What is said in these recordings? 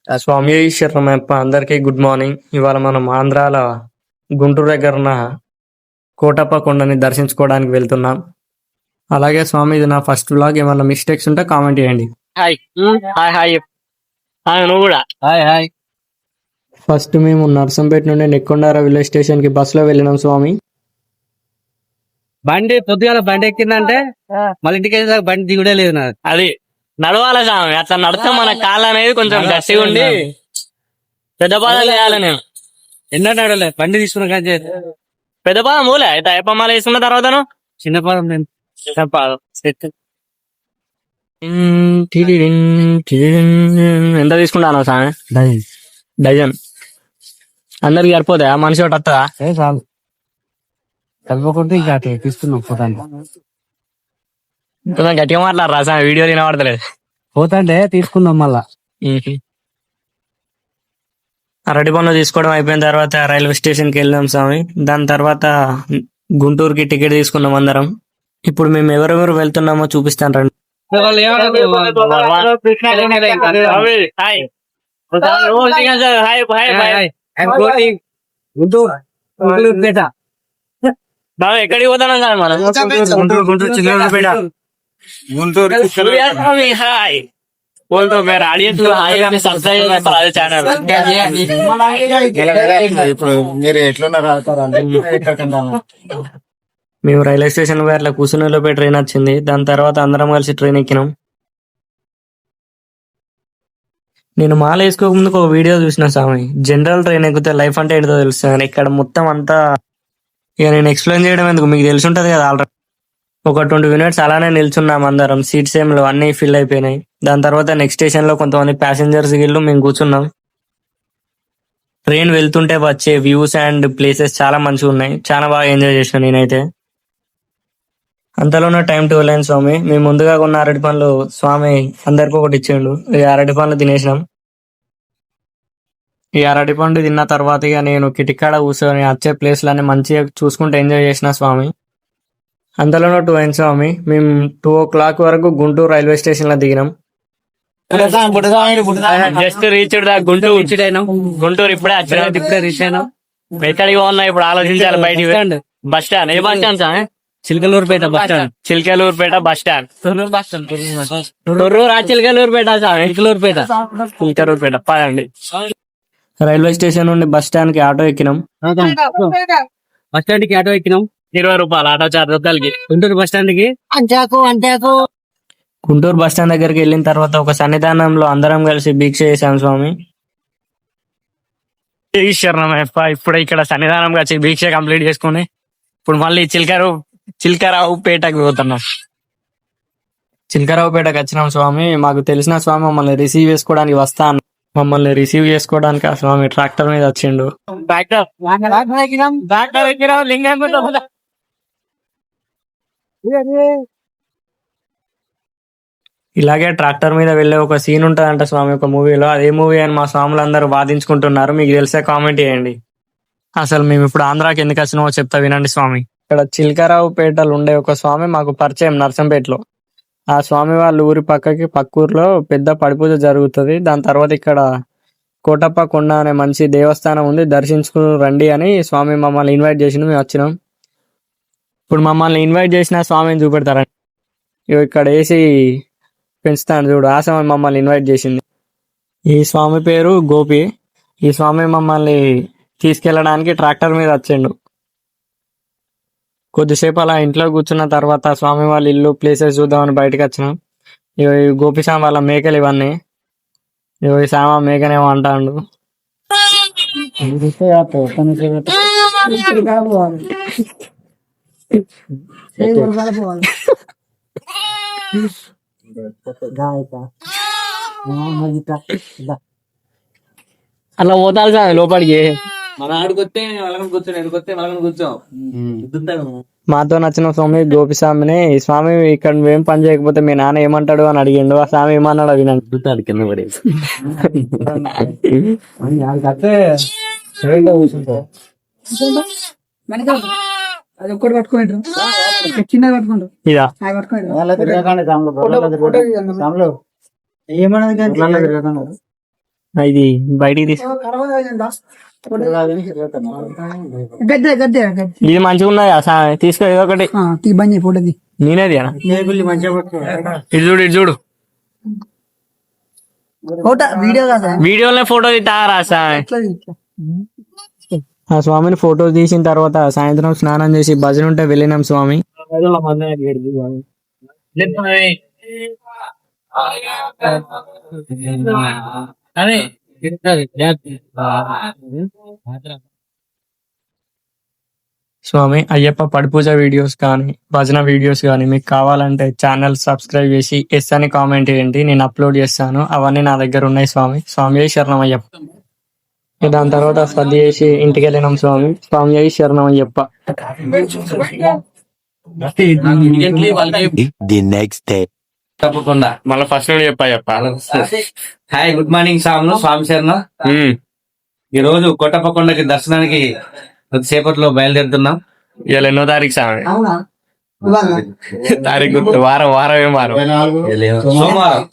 స్వామి శరణమప్ప అందరికీ good morning. ఇవాళ మనం ఆంధ్రాల గుంటూరు దగ్గర ఉన్న కోటప్ప కొండని దర్శించుకోవడానికి వెళ్తున్నాం. అలాగే స్వామి, ఇది నా ఫస్ట్ వ్లాగ్. ఏమన్నా మిస్టేక్స్ ఉంటే కామెంట్ చేయండి. హాయ్ హాయ్ హాయ్ హాయ్ నువ్వు కూడా హాయ్ హాయ్. ఫస్ట్ మేము నర్సంపేట నుండి నెక్కొండ రైల్వే స్టేషన్ కి బస్సులో వెళ్ళినాం స్వామి. బండి పొద్దుగాల బండి ఎక్కిందంటే మళ్ళీ ఇంటికి వెళ్ళేదాకా బండి దిగుడే లేదు నాకు. అది నడవాలి స్వామి, అట్లా నడితే మన కాళ్ళు అనేది కొంచెం గట్టిగా ఉండి పెద్ద పాదాలు వేయాలి. నేను ఎన్నో నడవలే బండి తీసుకున్న కానీ పెద్ద పాదం పోలే అయితే అయ్యప్పమాల వేసుకున్న తర్వాత చిన్న పాదం నేను చిన్న పాదం సెట్. ఎంత తీసుకుంటాను స్వామి? డజన్. అందరికి సరిపోతాయా? మనిషి ఒకటి వస్తుందా? చాలు సరిపోకుంటే ఇంకా తీసుకున్నాం పోతాను. కొంచెం గట్టిగా మాట్లాడరా స్వామి, వీడియో తినబడతలేదు. పోతాంటే తీసుకుందాం మళ్ళా. అరటి పన్ను తీసుకోవడం అయిపోయిన తర్వాత రైల్వే స్టేషన్ కి వెళ్ళాం స్వామి. దాని తర్వాత గుంటూరుకి టికెట్ తీసుకున్నాం అందరం. ఇప్పుడు మేము ఎవరెవరు వెళ్తున్నామో చూపిస్తాను రండి. ఎక్కడికి పోతాం సార్ మనం? గుంటూరు చిల్లూరుపేట. మేము రైల్వే స్టేషన్ అట్లా కూర్చునేలోపే ట్రైన్ వచ్చింది. దాని తర్వాత అందరం కలిసి ట్రైన్ ఎక్కినాం. నేను మాల వేసుకోకముందు ఒక వీడియో చూసిన స్వామి. జనరల్ ట్రైన్ ఎక్కితే లైఫ్ అంటే ఏంటో తెలుస్తుంది. ఇక్కడ మొత్తం అంతా ఇక నేను ఎక్స్ప్లెయిన్ చేయడం ఎందుకు, మీకు తెలిసి ఉంటది కదా. ఆల్రెడీ ఒక 20 minutes అలానే నిల్చున్నాం అందరం. సీట్స్ ఏం లేవు, అన్ని ఫిల్ అయిపోయినాయి. దాని తర్వాత నెక్స్ట్ స్టేషన్ లో కొంతమంది ప్యాసింజర్స్ గిల్లు మేము కూర్చున్నాం. ట్రైన్ వెళ్తుంటే వచ్చే వ్యూస్ అండ్ ప్లేసెస్ చాలా మంచిగా ఉన్నాయి. చాలా బాగా ఎంజాయ్ చేసిన నేనైతే. అంతలోనే టైం 12 అయింది స్వామి. మేము ముందుగా కొన్న అరటి పండ్లు స్వామి అందరికి ఒకటి ఇచ్చిండు. ఈ అరటి పండ్లు తినేసినాం. ఈ అరటి పండు తిన్న తర్వాత ఇక నేను కిటికాడ కూర్చొని వచ్చే ప్లేస్లన్నీ మంచిగా చూసుకుంటూ ఎంజాయ్ చేసిన స్వామి. అంతలోనే 2 అయింది స్వామి. మేము 2 o'clock వరకు గుంటూరు రైల్వే స్టేషన్ లో దిగినాం. Just reached Guntur. గుంటూరు ఇప్పుడే రీచ్ అయినాం. ఎక్కడికి ఉన్నా ఇప్పుడు ఆలోచించాలి. బయటికి బస్ స్టాండ్. ఏ bus stand sir? Chilakaluripet bus stand. Chilakaluripet bus stand. Torrur Chilakaluripet sir. Chilakaluripet పదండి. రైల్వే స్టేషన్ నుండి బస్ స్టాండ్ కి ఆటో ఎక్కినాం. బస్ స్టాండ్ కి ఆటో ఎక్కినాం. 20 రూపాయలు ఆటో చార్జ్ రూపాయలకి. గుంటూరు బస్ స్టాండ్ కి గుంటూరు బస్ స్టాండ్ దగ్గరికి వెళ్ళిన తర్వాత ఒక సన్నిధానంలో అందరం కలిసి దీక్ష చేశాం స్వామి. ఇప్పుడు ఇక్కడ సన్నిధానం వచ్చి దీక్ష కంప్లీట్ చేసుకుని ఇప్పుడు మళ్ళీ చిలకరావుపేటకి పోతున్నాం. చిలకరావుపేటకి వచ్చినాం స్వామి. మాకు తెలిసిన స్వామి మమ్మల్ని రిసీవ్ చేసుకోవడానికి వస్తాను. మమ్మల్ని రిసీవ్ చేసుకోవడానికి ఆ స్వామి ట్రాక్టర్ మీద వచ్చిండు. ఇలాగే ట్రాక్టర్ మీద వెళ్ళే ఒక సీన్ ఉంటదంట స్వామి ఒక మూవీలో. అదే మూవీ అని మా స్వాములు అందరూ వాదించుకుంటున్నారు. మీకు తెలిసే కామెంట్ చేయండి. అసలు మేము ఇప్పుడు ఆంధ్రాకి ఎందుకు వచ్చినామో చెప్తా వినండి స్వామి. ఇక్కడ చిలకరావుపేటలో ఉండే ఒక స్వామి మాకు పరిచయం నర్సంపేటలో. ఆ స్వామి వాళ్ళ ఊరి పక్క ఊర్లో పెద్ద పడిపూజ జరుగుతుంది. దాని తర్వాత ఇక్కడ కోటప్ప కొండ అనే మంచి దేవస్థానం ఉంది, దర్శించుకుని రండి అని స్వామి మమ్మల్ని ఇన్వైట్ చేసిండు. మేము వచ్చినాం. ఇప్పుడు మమ్మల్ని ఇన్వైట్ చేసిన స్వామిని చూపెడతారండి. ఇక్కడ వేసి పెంచుతాను చూడు, ఆ స్వామి మమ్మల్ని ఇన్వైట్ చేసింది. ఈ స్వామి పేరు గోపి. ఈ స్వామి మమ్మల్ని తీసుకెళ్ళడానికి ట్రాక్టర్ మీద వచ్చిండు. కొద్దిసేపు అలా ఇంట్లో కూర్చున్న తర్వాత స్వామి వాళ్ళ ఇల్లు ప్లేసెస్ చూద్దామని బయటకు వచ్చినాం. ఈ గోపి స్వామి వాళ్ళ మేకలు ఇవన్నీ. ఈ స్వామి మేకనేమో అంటాడు. అలా పోతారు సార్ లోపలికి. మాతో నచ్చిన స్వామి గోపి స్వామిని. ఈ స్వామి ఇక్కడ నువ్వేం పని చేయకపోతే మీ నాన్న ఏమంటాడు అని అడిగిండు. ఆ స్వామి ఏమన్నాడు వినండి. కింద పడి ఇది బయటికి తీసు ఇది మంచిగా ఉన్నది తీసుకో ఏదో ఒకటి నేనేది ఇటు చూడు ఇటు చూడు వీడియోలో ఫోటో తీస్తారా ఆ స్వామిని ఫోటో తీసిన తర్వాత సాయంత్రం స్నానం చేసి భజన ఉంటే వెళ్ళినాం స్వామి. స్వామి అయ్యప్ప పడిపూజ వీడియోస్ కానీ భజన వీడియోస్ కానీ మీకు కావాలంటే ఛానల్ సబ్స్క్రైబ్ చేసి ఎస్ అని కామెంట్ చేయండి, నేను అప్లోడ్ చేస్తాను. అవన్నీ నా దగ్గర ఉన్నాయి స్వామి. స్వామి శరణం అయ్యప్ప. దాని తర్వాత శ్రద్ధ చేసి ఇంటికి వెళ్ళినాం స్వామి. స్వామి శరణం అయ్యప్ప. ది నెక్స్ట్ డే తప్పకుండా మళ్ళీ ఫస్ట్ నుండి చెప్ప. హాయ్ గుడ్ మార్నింగ్ సాములు స్వామి శరణ. ఈ రోజు కొట్టపకొండకి దర్శనానికి కొద్దిసేపట్లో బయలుదేరుతున్నాం. ఇవాళ ఎన్నో తారీఖు స్వామి? తారీఖు వారం ఏం వారం?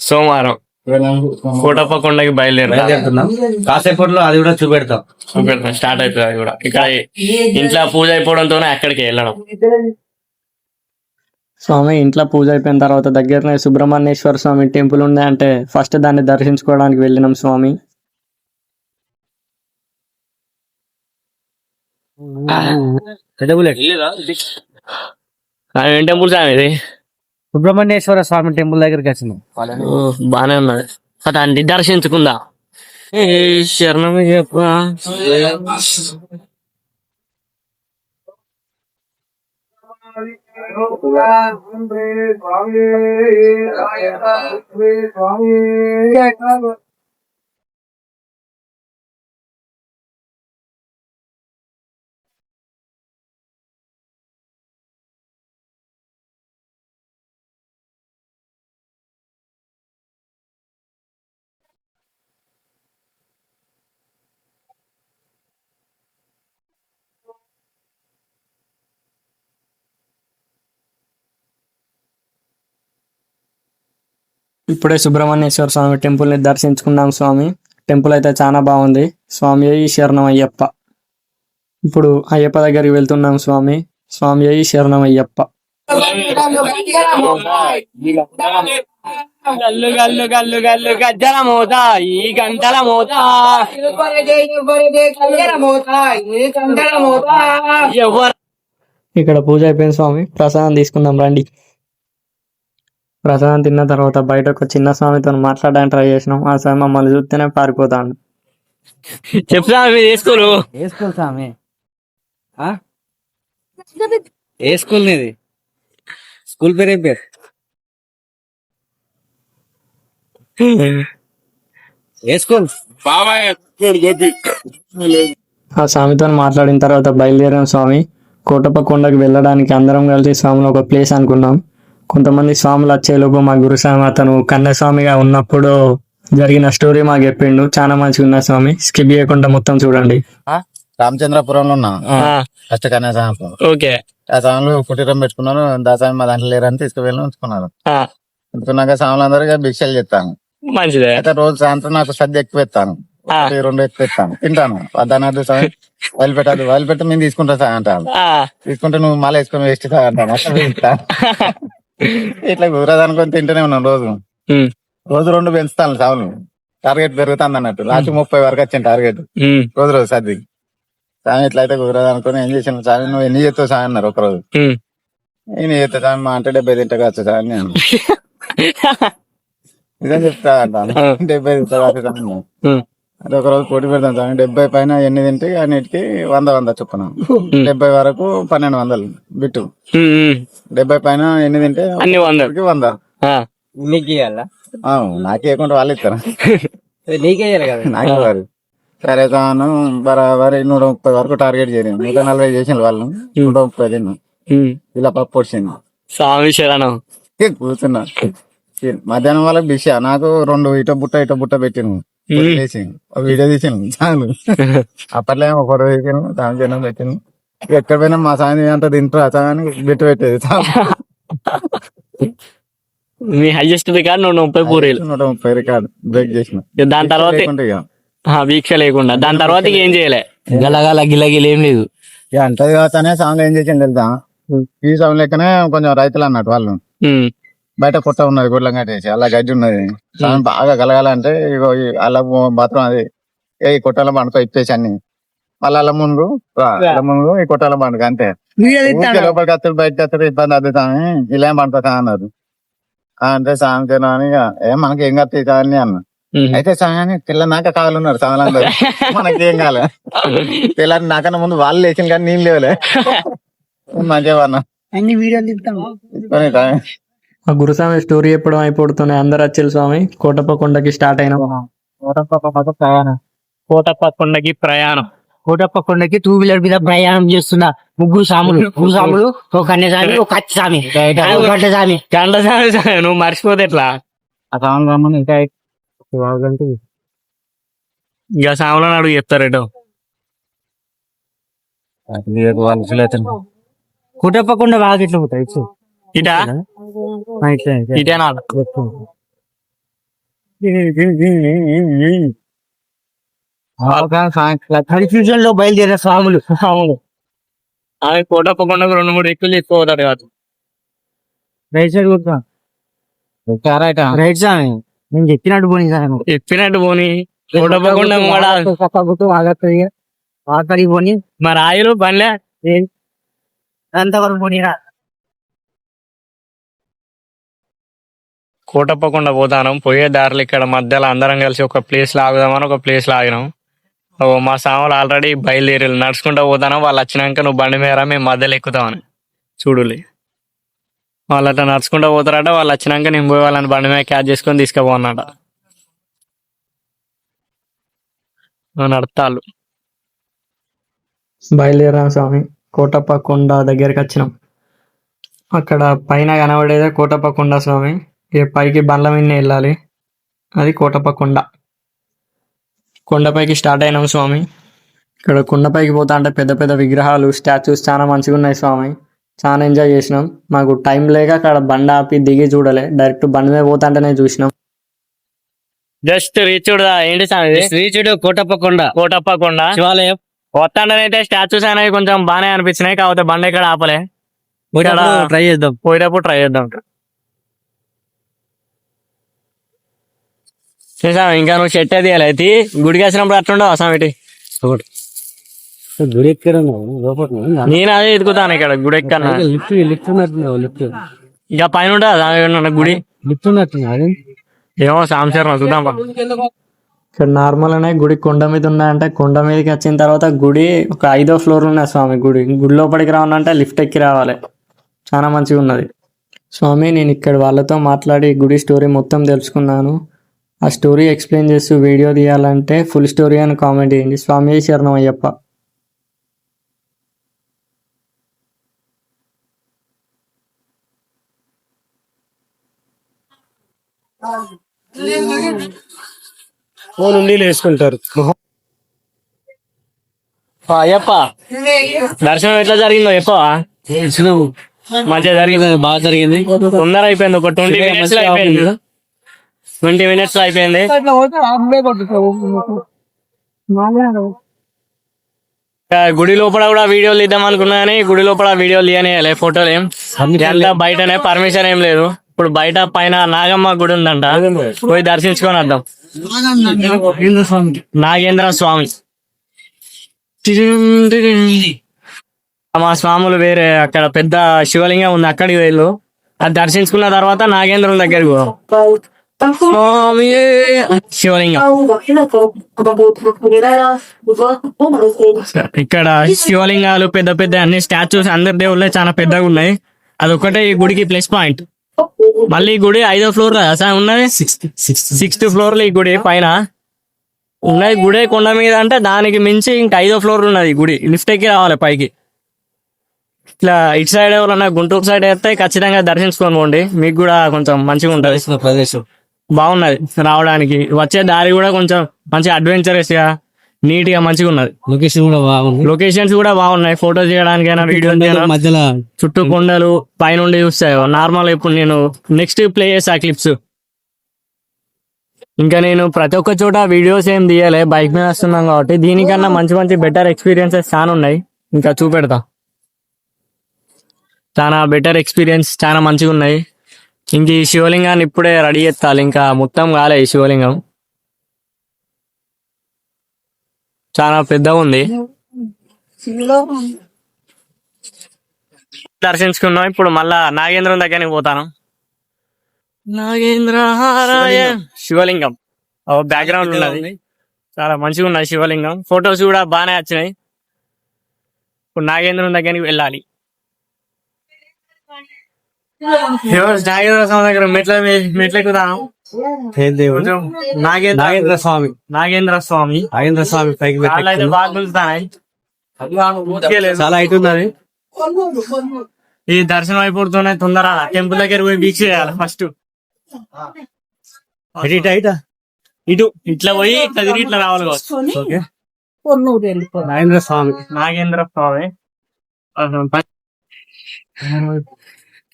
సోమవారం కోటప్పకొండకి బయలుదేరుతున్నాం. కాసేపట్లో అది కూడా చూపెడతాం. స్టార్ట్ అవుతుంది అది కూడా. ఇక్కడ ఇంట్లో పూజ అయిపోవడంతోనే అక్కడికి వెళ్ళడం. స్వామి ఇంట్లో పూజ అయిపోయిన తర్వాత దగ్గరనే సుబ్రహ్మణ్యేశ్వర స్వామి టెంపుల్ ఉంది, అంటే ఫస్ట్ దాన్ని దర్శించుకోవడానికి వెళ్ళినాం స్వామి. ఏం టెంపుల్ స్వామి ఇది? సుబ్రహ్మణ్యేశ్వర స్వామి టెంపుల్ దగ్గరికి వచ్చినాం. బానే ఉన్నది. దాన్ని దర్శించుకుందా. శరణం చెప్ప. ఇప్పుడే సుబ్రహ్మణ్యేశ్వర స్వామి టెంపుల్ ని దర్శించుకున్నాం స్వామి. టెంపుల్ అయితే చాలా బాగుంది. స్వామి శరణం అయ్యప్ప. ఇప్పుడు అయ్యప్ప దగ్గరికి వెళ్తున్నాం స్వామి. స్వామి శరణం అయ్యప్ప. గల్లు గల్లు గల్లు గల్లు గజ్జల మోత ఈ గంటల మోత ఇక్కడ పూజ అయిపోయింది స్వామి. ప్రసాదం తీసుకుందాం రండి. ప్రసాదం తిన్న తర్వాత బయట ఒక చిన్న స్వామితో మాట్లాడడానికి ట్రై చేసినాం. ఆ స్వామి మమ్మల్ని చూస్తేనే పారిపోతాడు. చెప్తా ఏ స్కూల్? ఏ స్కూల్ స్వామి? ఏ స్కూల్ నీది? స్కూల్ పేరు ఏం పేరు? ఏ స్కూల్? ఆ స్వామితో మాట్లాడిన తర్వాత బయలుదేరాం స్వామి. కోటప్పకొండకి వెళ్ళడానికి అందరం కలిసి స్వామిని ఒక ప్లేస్ అనుకున్నాం. కొంతమంది స్వాములు వచ్చేలోపు మా గురుస్వామి అతను కన్యస్వామిగా ఉన్నప్పుడు జరిగిన స్టోరీ మాకు చెప్పిండు. చాలా మంచిగా ఉన్న స్వామి. స్కిప్ చేయకుండా మొత్తం చూడండి. రామచంద్రపురంలో ఉన్నా కష్టకన్యాసం. ఓకే. ఆ స్వాములు కుటీరం పెట్టుకున్నారు. దాసామి మా దాంట్లో లేరని తీసుకువెళ్ళి ఉంచుకున్నారు. ఉంచుకున్నాక స్వాములందరూ భిక్షలు చెప్తాను. మంచిదే. అయితే రోజు సాయంత్రం నాకు సద్య ఎక్కువ ఎత్తాను, 2 ఎక్కువ ఎత్తాను, తింటాను. దాని స్వామి వదిలిపెట్టదు, వదిలిపెట్టి మేము తీసుకుంటా సార్ అంటాను. తీసుకుంటే నువ్వు మాల వేసుకొని వేస్ట్ అంటాను. ఇట్లా కూరదనుకొని తింటూనే ఉన్నాను. రోజు 2 పెంచుతాను సాగులు. టార్గెట్ పెరుగుతుంది అన్నట్టు. లాస్ట్ 30 వరకు వచ్చింది టార్గెట్. రోజు సర్ది సామి ఇట్లా అయితే కుదరదనుకొని ఏం చేసాను. సామి నువ్వు ఎన్ని చేస్తావు సార్ అన్నారు. ఒకరోజు నేను చేస్తా సామి మా అంటే 70 తింటా కావచ్చు సార్ అని నేను ఇదేం చెప్తా అంటాను. 70 తింటా కావచ్చు. అది ఒక రోజు పోటీ పెడతాను సార్. 70 పైన ఎన్ని తింటే అన్నిటికి 100 చొప్పున 70 వరకు 1200 బిట్టు. 70 పైన ఎన్ని తింటే 100. నాకేయకుండా వాళ్ళు ఇస్తారా? నీకేయాలి కదా. నాకే వారు సరే తాను బరాబరి 130 వరకు టార్గెట్ చేయను. 140 చేసిన వాళ్ళు 130 తిన్నా. ఇలా పప్పు వచ్చింది. స్వామి శరణం. కూర్చున్నా. మధ్యాహ్నం వాళ్ళకి బిష నాకు 2 ఇటో బుట్ట పెట్టిను. వీడియో తీసాను చాలు. అప్పట్లో ఒక రోజు తీసాను. సాయం చేయడం పెట్టాను. ఎక్కడ పోయినా మా సాయం అంతా తింటారు అని బిట్టు పెట్టేది. మీ హైయెస్ట్ రికార్డ్ 130 పూరీలు. 130 రికార్డు బ్రేక్ చేసిన. దాని తర్వాత లేకుంటే ఇక వీక్ష లేకుండా దాని తర్వాత ఇక ఏం చేయలే. గలగల గిలగిలు ఏం లేదు. ఇక అంటది కావచ్చనే సాంగ్లు ఏం చేసింది తెలుసా, ఈ సాంగ్ లెక్కనే కొంచెం రైతులు అన్నట్టు వాళ్ళు ఉమ్, బయట కొట్ట ఉన్నది గుడ్లం కట్టేసి అలా గడ్డి ఉన్నది. సాంగ్ బాగా గలగాలంటే ఇగో అలా బాత్రూమ్ అది ఈ కొట్టాల బండతో ఇప్పేసి అన్ని మళ్ళీ అలా ముందు ఈ కొట్టాల బండకు అంతే. ఊరికే లోపలికి వస్తాడు బయటకు వస్తాడు ఇబ్బంది అవుతాయి ఇలా ఏం పండుతా అన్నారు. అంటే సాంగ్ తినా అని ఇక మనకి ఏం కత్తి అని అన్న. ఉమ్. అయితే సాంగ్ పిల్లనాక కావాలన్నారు సాంగ్లందరూ మనకి ఏం కాలే. పిల్లలు నాకన్నా ముందు వాళ్ళు లేచిన కానీ నేను లేవలే మంచిగా అన్నా. ఆ గురుస్వామి స్టోరీ చెప్పడం అయిపోతున్నాయి. అందరు వచ్చేది స్వామి కోటప్ప కొండకి స్టార్ట్ అయినా. కోటప్ప కొండకి ప్రయాణం. కోటప్ప కొండకి 2 వీలర్ మీద ప్రయాణం చేస్తున్న ముగ్గురు సాములు ఒక కన్యస్వామి, ఒక కత్తి స్వామి, ఒక గంట స్వామి. గంటసామి నువ్వు మర్చిపోతే ఎట్లా? ఆ సాంగ్ రమ్మని ఇంకా ఇక సాములను అడుగు చెప్తారేటో. కోటప్ప కొండ బాగా ఎట్లా పోతాయి ఇటా ఇటేనా? కన్ఫ్యూజన్ లో బయలుదేరిన స్వాములు. అవును, ఆమె కోటప్ప కొండకు 2-3 ఎక్కులు ఎక్కువతాడు కాదు. రైట్ సైడ్ కొడుతా రైట్ స్వామి, నేను చెప్పినట్టు పోనీ సార్. చెప్పినట్టు పోని కోటప్ప కొండ ఆఖరి పోనీ మరి ఆయిలు బండ్లే. అంతవరకు పోనీరా. కోటప్ప కొండ పోతాను. పోయే దారిలో ఇక్కడ మధ్యలో అందరం కలిసి ఒక ప్లేస్ లో ఆగుదామని ఒక ప్లేస్ లో ఆగినాం. మా సాములు ఆల్రెడీ బయలుదేరి నడుచుకుంటూ పోతాను. వాళ్ళు వచ్చినాక నువ్వు బండి మీద మేము మధ్యలో ఎక్కుతామని చూడులే. వాళ్ళు అట్లా నడుచుకుంటూ పోతారట. వాళ్ళు వచ్చినాక నేను పోయి వాళ్ళని బండి మీద క్యాచ్ చేసుకొని తీసుకుపోన్నట. నడతాళ్ళు. బయలుదేరాం స్వామి. కోటప్ప కొండ దగ్గరికి వచ్చినాం. అక్కడ పైన కనబడేదే కోటప్ప కొండ స్వామి. ఇక పైకి బండ్ల మీద వెళ్ళాలి. అది కోటప్ప కొండ. కొండపైకి స్టార్ట్ అయినాం స్వామి. ఇక్కడ కొండపైకి పోతా అంటే పెద్ద పెద్ద విగ్రహాలు, స్టాచ్యూస్ చాలా మంచిగా ఉన్నాయి స్వామి. చాలా ఎంజాయ్ చేసినాం. మాకు టైం లేక అక్కడ బండి ఆపి దిగి చూడలే, డైరెక్ట్ బండి మీద పోతా అంటేనే చూసినాం. జస్ట్ రీచుడు ఏంటి సామి? శ్రీచుడు కోటప్ప కొండ, కోటప్ప కొండ శివాలయం. వస్తాండనైతే స్టాచ్యూస్ అనేవి కొంచెం బాగానే అనిపించినాయి. కాకపోతే బండి ఇక్కడ ఆపలే. ట్రై చేద్దాం. పోయేటప్పుడు ట్రై చేద్దాం. చూసాం ఇంకా నువ్వు షెట్ అది అయితే గుడికి వచ్చినప్పుడు అట్లుండవు అసామిటి. గుడి ఎక్కడ నేను అదే ఎదుగుతాను ఇక్కడ గుడి ఎక్కన్నా. లిఫ్ట్ ఇక పైన ఉంటుంది గుడి. లిఫ్ట్ ఉన్నట్టు ఏమో సాంశర్మ చూద్దాం. ఇక్కడ నార్మల్ అనే గుడి కొండ మీద ఉన్నాయంటే కొండ మీదకి వచ్చిన తర్వాత గుడి ఒక 5వ ఫ్లోర్ ఉన్నది స్వామి. గుడి లోపలికి రావాలంటే లిఫ్ట్ ఎక్కి రావాలి. చాలా మంచిగా ఉన్నది స్వామి. నేను ఇక్కడ వాళ్ళతో మాట్లాడి గుడి స్టోరీ మొత్తం తెలుసుకున్నాను. ఆ స్టోరీ ఎక్స్ప్లెయిన్ చేస్తూ వీడియో తీయాలంటే ఫుల్ స్టోరీ అని కామెంట్ చేయండి. స్వామి శరణం అయ్యప్ప. నుండి వేసుకుంటారు. అయ్యప్ప దర్శనం ఎట్లా జరిగిందో చెప్ప. మంచిగా జరిగింది, బాగా జరిగింది. తొందర అయిపోయింది. ఒక 20 minutes లో అయిపోయింది. 20 minutes లో అయిపోయింది. గుడి లోపల కూడా వీడియోలు తీద్దాం అనుకున్నా కానీ గుడి లోపల వీడియోలు తీయని ఫోటోలు ఏం అంతా బయటనే, పర్మిషన్ ఏం లేదు. ఇప్పుడు బయట పైన నాగమ్మ గుడి ఉందంట, పోయి దర్శించుకొని వద్దాం. నాగేంద్ర స్వామి. మా స్వాములు వేరే అక్కడ పెద్ద శివలింగం ఉంది, అక్కడికి వెళ్ళు. అది దర్శించుకున్న తర్వాత నాగేంద్రం దగ్గరికి పో. శివలింగం ఇక్కడ శివలింగాలు పెద్ద పెద్ద అన్ని స్టాచ్యూస్, అందరి దేవుళ్ళే చాలా పెద్దగా ఉన్నాయి. అదొకటే ఈ గుడికి ప్లస్ పాయింట్. మళ్ళీ ఈ గుడి 5వ ఫ్లోర్ ఉన్నది. 6th ఫ్లోర్ లో ఈ గుడి పైన ఉన్నది. గుడి కొండ మీద అంటే దానికి మించి ఇంకా 5వ ఫ్లోర్ ఉన్నది గుడి. లిఫ్ట్ ఎక్కి రావాలి పైకి. ఇట్లా ఇటు సైడ్ ఎవరన్నా గుంటూరు సైడ్ వేస్తే ఖచ్చితంగా దర్శించుకొని పోండి. మీకు కూడా కొంచెం మంచిగా ఉంటది, ప్రదేశం బాగున్నది రావడానికి. వచ్చే దారి కూడా కొంచెం మంచి అడ్వెంచరస్ గా నీట్ గా మంచిగా ఉన్నది. లొకేషన్ కూడా బాగుంది. లొకేషన్స్ కూడా బాగున్నాయి, ఫోటోస్ చేయడానికైనా వీడియో మధ్యలో చుట్టూ కొండలు పైనుండి చూస్తాయి నార్మల్. ఇప్పుడు నేను నెక్స్ట్ ప్లే చేసా క్లిప్స్. ఇంకా నేను ప్రతి ఒక్క చోట వీడియోస్ ఏం తీయలే, బైక్ మీద వస్తున్నాం కాబట్టి. దీనికన్నా మంచి మంచి బెటర్ ఎక్స్పీరియన్సెస్ చాలా ఉన్నాయి, ఇంకా చూపెడతా. చాలా బెటర్ ఎక్స్పీరియన్స్, చాలా మంచిగా ఉన్నాయి. ఇంక ఈ శివలింగాన్ని ఇప్పుడే రెడీ చేస్తాలి, ఇంకా మొత్తం కాలే. ఈ శివలింగం చాలా పెద్దగా ఉంది. దర్శించుకున్నాం. ఇప్పుడు మళ్ళా నాగేంద్రం దగ్గరికి పోతాను. నాగేంద్ర శివలింగం బ్యాక్గ్రౌండ్ ఉన్నది, చాలా మంచిగా ఉన్నది శివలింగం. ఫొటోస్ కూడా బాగానే వచ్చినాయి. ఇప్పుడు నాగేంద్రం దగ్గరికి వెళ్ళాలి. నాగేంద్ర స్వామి దగ్గర మెట్లెక్కుతాను. నాగేంద్ర స్వామి పైకి బాగా పిలుస్తాయి. చాలా హైట్ ఉన్నది. ఈ దర్శనం అయిపోతూనే తొందర టెంపుల్ దగ్గర పోయి వీక్ష చేయాలి. ఫస్ట్ ఇటు ఇట్లా పోయి ఇట్లా తిరిగి ఇట్లా రావాలి. నాగేంద్ర స్వామి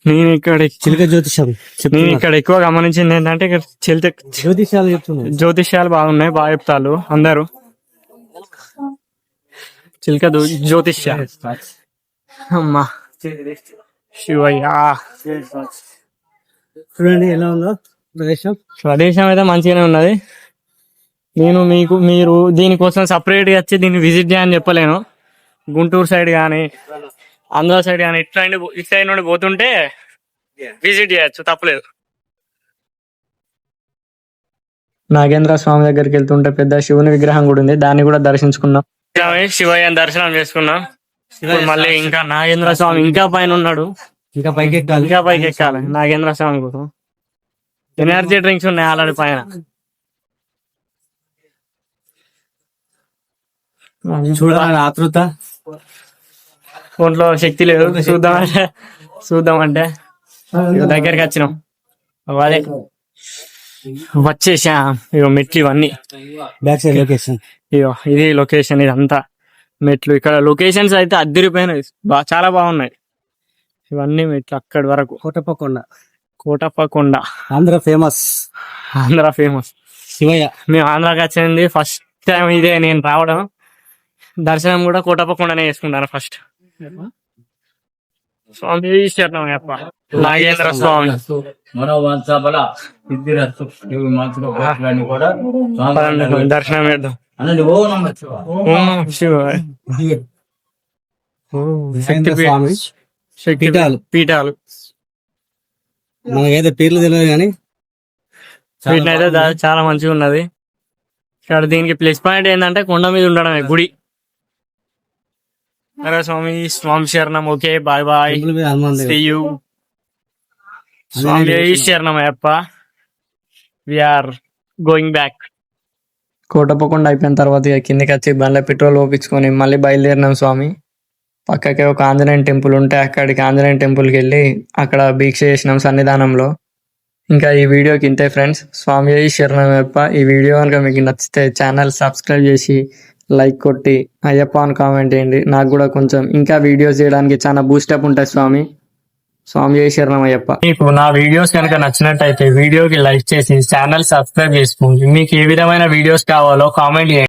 నేను ఇక్కడ చిలక జ్యోతిషం నేను ఇక్కడ ఎక్కువ గమనించింది ఏంటంటే ఇక్కడ జ్యోతిషాలు చెప్తున్నాయి. జ్యోతిష్యాలు బాగున్నాయి, బాగా చెప్తారు అందరూ. చిలక జ్యోతిష్య అమ్మా శివయ్య. చూడండి ఎలా ఉందో ప్రదేశం. ప్రదేశం అయితే మంచిగానే ఉన్నది. నేను మీరు దీనికోసం సపరేట్ గా వచ్చి దీన్ని విజిట్ చేయని చెప్పలేను. గుంటూరు సైడ్ కానీ ఆంధ్ర సైడ్ కానీ ఇటు సైడ్ నుండి పోతుంటే విజిట్ చేయొచ్చు, తప్పలేదు. నాగేంద్ర స్వామి దగ్గరికి వెళ్తుంటే పెద్ద శివుని విగ్రహం కూడా ఉంది, దాన్ని కూడా దర్శించుకున్నాం. శివయ్య దర్శనం చేసుకున్నాం. మళ్ళీ ఇంకా నాగేంద్ర స్వామి ఇంకా పైన ఉన్నాడు, ఇంకా పైకి ఎక్కాలి. నాగేంద్ర స్వామి కోసం ఎనర్జీ డ్రింక్స్ ఉన్నాయి ఆల్రెడీ పైన. చూడాలని ఆతృత, ఒంట్లో శక్తి లేదు. చూద్దామంటే దగ్గరికి వచ్చినాం. అదే వచ్చేసా. ఇగో మెట్లు ఇవన్నీ బ్యాక్ సైడ్ లొకేషన్. ఇగో ఇది లొకేషన్, ఇదంతా మెట్లు. ఇక్కడ లొకేషన్స్ అయితే అద్దరిపోయినాయి, చాలా బాగున్నాయి. ఇవన్నీ మెట్లు అక్కడి వరకు. కోటప్పకొండ ఆంధ్ర ఫేమస్ శివయ్య. మేము ఆంధ్రాకి వచ్చింది ఫస్ట్ టైం ఇదే నేను రావడం. దర్శనం కూడా కోటప్పకొండనే చేసుకుంటాను ఫస్ట్. స్వామి శరణమయ్యప్ప. నాగేంద్ర స్వామి దర్శనం చేద్దాం. పీఠాలు మనకైతే పేర్లు తెలియదు కానీ వీటినైతే చాలా మంచిగా ఉన్నది. ఇక్కడ దీనికి ప్లస్ పాయింట్ ఏంటంటే కొండ మీద ఉండడమే గుడి. స్వామి శరణం. Okay, bye bye, see you. స్వామి శరణం Ayyappa. We are going back. Kotappakonda అయిపోయిన తర్వాత ఇక కిందికి వచ్చి బండ్ల పెట్రోల్ పోపించుకొని మళ్ళీ బయలుదేరినాం స్వామి. పక్కకే ఒక ఆంజనేయ టెంపుల్ ఉంటే అక్కడికి ఆంజనేయ టెంపుల్కి వెళ్ళి అక్కడ దీక్ష చేసినాం సన్నిధానంలో. ఇంకా ఈ వీడియోకి ఇంతే ఫ్రెండ్స్. స్వామి శరణమయ్యప్ప. ఈ వీడియో కనుక మీకు నచ్చితే ఛానల్ సబ్స్క్రైబ్ చేసి లైక్ కొట్టి అయ్యప్ప అని కామెంట్ చేయండి. నాకు కూడా కొంచెం ఇంకా వీడియోస్ చేయడానికి చాలా బూస్టప్ ఉంటుంది స్వామి శరణమయ్యప్ప. మీకు నా వీడియోస్ కనుక నచ్చినట్టయితే వీడియోకి లైక్ చేసి ఛానల్ సబ్స్క్రైబ్ చేసుకోండి. మీకు ఏ విధమైన వీడియోస్ కావాలో కామెంట్ చేయండి.